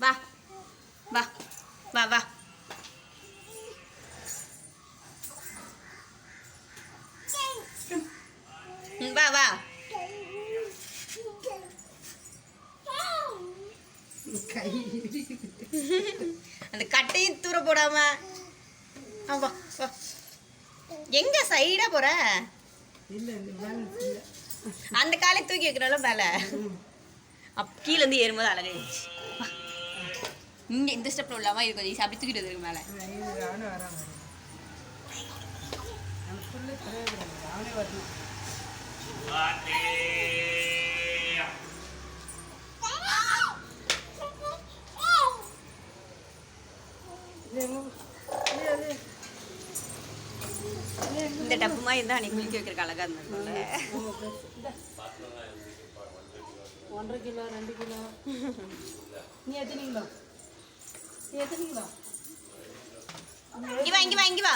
வா வா வா வா வா வா அந்த கட்டையும் தூர போடாம வா வா எங்க சைடா போற அந்த காலை தூக்கி வைக்கிறாலும் மேல கீழே இருந்து ஏறும்போது அழகாயிருச்சு இங்க இந்த ஸ்டெப்ல உள்ளாம இது கொஞ்சம் அப்படி தூக்கிட்டு வந்துருக்கு மேல இந்த டப்பு மாதிரி இருந்தா அன்னைக்கு குளிக்க வைக்கிறக்கு அழகா இருந்ததுல 1.5 கிலோ 2 கிலோ நீ எத்தனை கிலோ இங்க வா